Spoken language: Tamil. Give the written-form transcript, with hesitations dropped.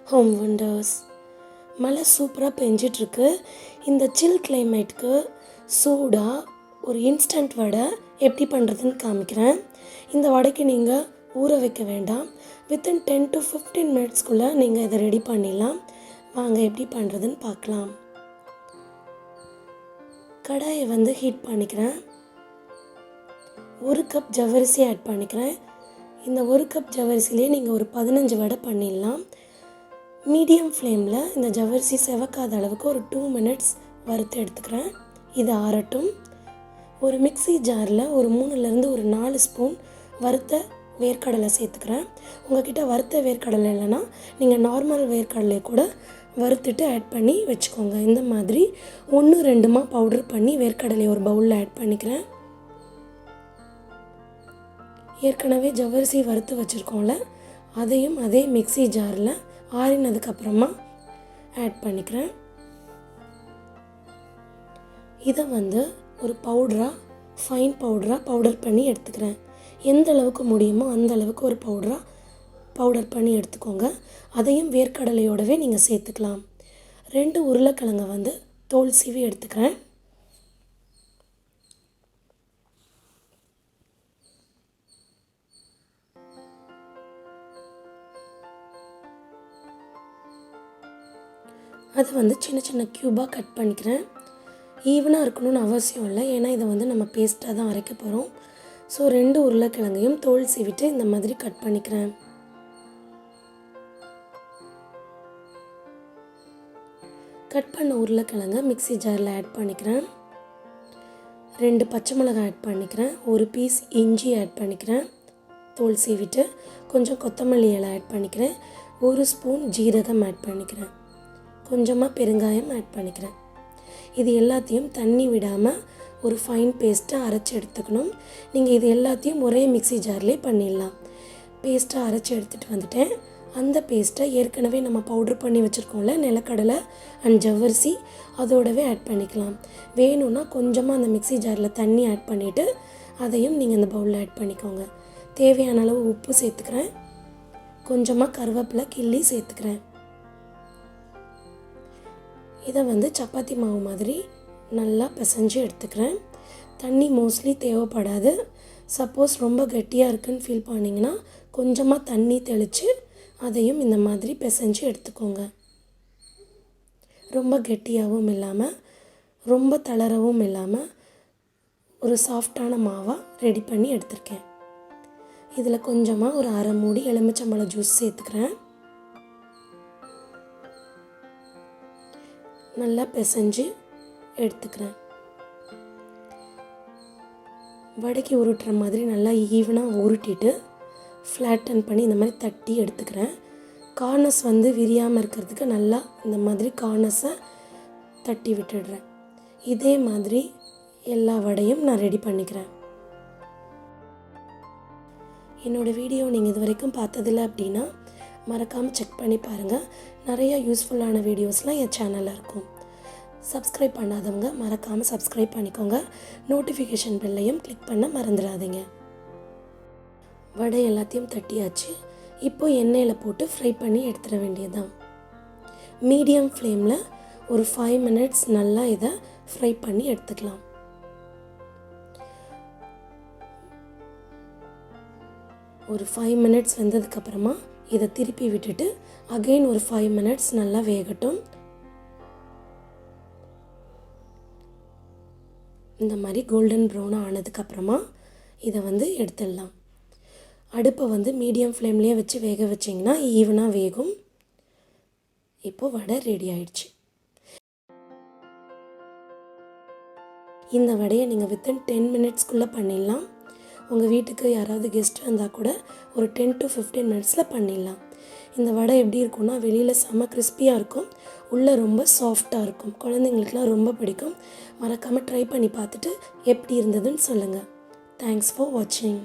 Home wonders. மழை சூப்பராக பெஞ்சிட்ருக்கு. இந்த சில் கிளைமேட்டுக்கு சூடாக ஒரு இன்ஸ்டன்ட் வடை எப்படி பண்ணுறதுன்னு காமிக்கிறேன். இந்த வடைக்கு நீங்கள் ஊற வைக்க வேண்டாம். வித்தின் 10 to 15 மினிட்ஸ்க்குள்ளே நீங்கள் இதை ரெடி பண்ணிடலாம். வாங்க எப்படி பண்ணுறதுன்னு பார்க்கலாம். கடாயை ஹீட் பண்ணிக்கிறேன். 1 கப் ஜவ்வரிசி ஆட் பண்ணிக்கிறேன். இந்த 1 கப் ஜவ்வரிசிலே நீங்கள் ஒரு 15 வடை பண்ணிடலாம். மீடியம் ஃப்ளேமில் இந்த ஜவ்வரிசி செவக்காத அளவுக்கு ஒரு 2 மினிட்ஸ் வறுத்து எடுத்துக்கிறேன். இது ஆறட்டும். ஒரு மிக்ஸி ஜாரில் ஒரு 3லேருந்து ஒரு 4 ஸ்பூன் வறுத்த வேர்க்கடலை சேர்த்துக்கிறேன். உங்கள்கிட்ட வறுத்த வேர்க்கடலை இல்லைன்னா நீங்கள் நார்மல் வேர்க்கடலை கூட வறுத்துட்டு ஆட் பண்ணி வச்சுக்கோங்க. இந்த மாதிரி 1-2 பவுடர் பண்ணி வேர்க்கடலை ஒரு பவுலில் ஆட் பண்ணிக்கிறேன். ஏற்கனவே ஜவ்வரிசி வறுத்து வச்சுருக்கோம்ல, அதையும் அதே மிக்ஸி ஜாரில் ஆறினதுக்கப்புறமா ஆட் பண்ணிக்கிறேன். இதை ஒரு ஃபைன் பவுடர் பண்ணி எடுத்துக்கிறேன். எந்த அளவுக்கு முடியுமோ அந்த அளவுக்கு ஒரு பவுடர் பண்ணி எடுத்துக்கோங்க. அதையும் வேர்க்கடலையோடவே நீங்கள் சேர்த்துக்கலாம். 2 உருளைக்கிழங்கை தோல் சீவி எடுத்துக்கிறேன். அதை சின்ன சின்ன க்யூபாக கட் பண்ணிக்கிறேன். ஈவனாக இருக்கணும்னு அவசியம் இல்லை, ஏன்னா இதை நம்ம பேஸ்ட்டாக தான் அரைக்க போகிறோம். ஸோ 2 உருளைக்கிழங்கையும் தோல் சீவிட்டு இந்த மாதிரி கட் பண்ணிக்கிறேன். கட் பண்ண உருளைக்கிழங்கை மிக்ஸி ஜாரில் ஆட் பண்ணிக்கிறேன். 2 பச்சை மிளகாய் ஆட் பண்ணிக்கிறேன். 1 பீஸ் இஞ்சி ஆட் பண்ணிக்கிறேன் தோல் சீவிட்டு. கொஞ்சம் கொத்தமல்லி இலை ஆட் பண்ணிக்கிறேன். 1 ஸ்பூன் ஜீரகம் ஆட் பண்ணிக்கிறேன். கொஞ்சமாக பெருங்காயம் ஆட் பண்ணிக்கிறேன். இது எல்லாத்தையும் தண்ணி விடாமல் ஒரு ஃபைன் பேஸ்ட்டாக அரைச்சி எடுத்துக்கணும். நீங்கள் இது எல்லாத்தையும் ஒரே மிக்ஸி ஜார்லேயே பண்ணிடலாம். பேஸ்ட்டாக அரைச்சி எடுத்துகிட்டு வந்துட்டேன். அந்த பேஸ்ட்டை ஏற்கனவே நம்ம பவுட்ரு பண்ணி வச்சுருக்கோம்ல, நிலக்கடலை அண்ட் ஜவ்வரிசி, அதோடவே ஆட் பண்ணிக்கலாம். வேணும்னா கொஞ்சமாக அந்த மிக்ஸி ஜாரில் தண்ணி ஆட் பண்ணிவிட்டு அதையும் நீங்கள் இந்த பவுலில் ஆட் பண்ணிக்கோங்க. தேவையான அளவு உப்பு சேர்த்துக்கிறேன். கொஞ்சமாக கருவேப்பிலை கிள்ளி சேர்த்துக்கிறேன். இதை சப்பாத்தி மாவு மாதிரி நல்லா பிசைஞ்சு எடுத்துக்கிறேன். தண்ணி மோஸ்ட்லி தேவைப்படாது. சப்போஸ் ரொம்ப கெட்டியாக இருக்குன்னு ஃபீல் பண்ணிங்கன்னா கொஞ்சமாக தண்ணி தெளித்து அதையும் இந்த மாதிரி பிசைஞ்சு எடுத்துக்கோங்க. ரொம்ப கெட்டியாகவும் இல்லாமல் ரொம்ப தளரவும் இல்லாமல் ஒரு சாஃப்டான மாவாக ரெடி பண்ணி எடுத்துருக்கேன். இதில் கொஞ்சமாக ஒரு அரை மூடி எலுமிச்சம்பழம் ஜூஸ் சேர்த்துக்கிறேன். நல்லா பிசைஞ்சு எடுத்துக்கிறேன். வடைக்கு உருட்டுற மாதிரி நல்லா ஈவனாக உருட்டிட்டு ஃப்ளாட்டன் பண்ணி இந்த மாதிரி தட்டி எடுத்துக்கிறேன். கார்னர்ஸ் விரியாமல் இருக்கிறதுக்கு நல்லா இந்த மாதிரி கார்னர்ஸை தட்டி விட்டுடுறேன். இதே மாதிரி எல்லா வடையும் நான் ரெடி பண்ணிக்கிறேன். என்னோடய வீடியோ நீங்கள் இது வரைக்கும் பார்த்ததில்ல அப்படின்னா மறக்காமல் செக் பண்ணி பாருங்கள். நிறையா யூஸ்ஃபுல்லான வீடியோஸ்லாம் என் சேனலில் இருக்கும். சப்ஸ்கிரைப் பண்ணாதவங்க மறக்காமல் சப்ஸ்கிரைப் பண்ணிக்கோங்க. நோட்டிஃபிகேஷன் பெல்லையும் கிளிக் பண்ண மறந்துடாதீங்க. வடை எல்லாத்தையும் தட்டியாச்சு. இப்போ எண்ணெயில் போட்டு ஃப்ரை பண்ணி எடுத்துட வேண்டியதுதான். மீடியம் ஃப்ளேமில் ஒரு 5 மினிட்ஸ் நல்லா இதை ஃப்ரை பண்ணி எடுத்துக்கலாம். ஒரு 5 மினிட்ஸ் வெந்ததுக்கப்புறமா இதை திருப்பி விட்டுட்டு அகெயின் ஒரு 5 மினிட்ஸ் நல்லா வேகட்டும். இந்த மாதிரி கோல்டன் ப்ரௌனாக ஆனதுக்கப்புறமா இதை எடுத்துடலாம். அடுப்பை மீடியம் ஃப்ளேம்லேயே வச்சு வேக வச்சிங்கன்னா ஈவனாக வேகும். இப்போது வடை ரெடி ஆயிடுச்சு. இந்த வடையை நீங்கள் வித்தின் 10 மினிட்ஸ்க்குள்ளே பண்ணிடலாம். உங்கள் வீட்டுக்கு யாராவது கெஸ்ட் வந்தால் கூட ஒரு 10 to 15 மினிட்ஸில் பண்ணிடலாம். இந்த வடை எப்படி இருக்கும்னா வெளியில் செம்ம கிறிஸ்பியாக இருக்கும், உள்ளே ரொம்ப சாஃப்டாக இருக்கும். குழந்தைங்களுக்குலாம் ரொம்ப பிடிக்கும். மறக்காமல் ட்ரை பண்ணி பார்த்துட்டு எப்படி இருந்ததுன்னு சொல்லுங்கள். தேங்க்ஸ் ஃபார் வாட்சிங்.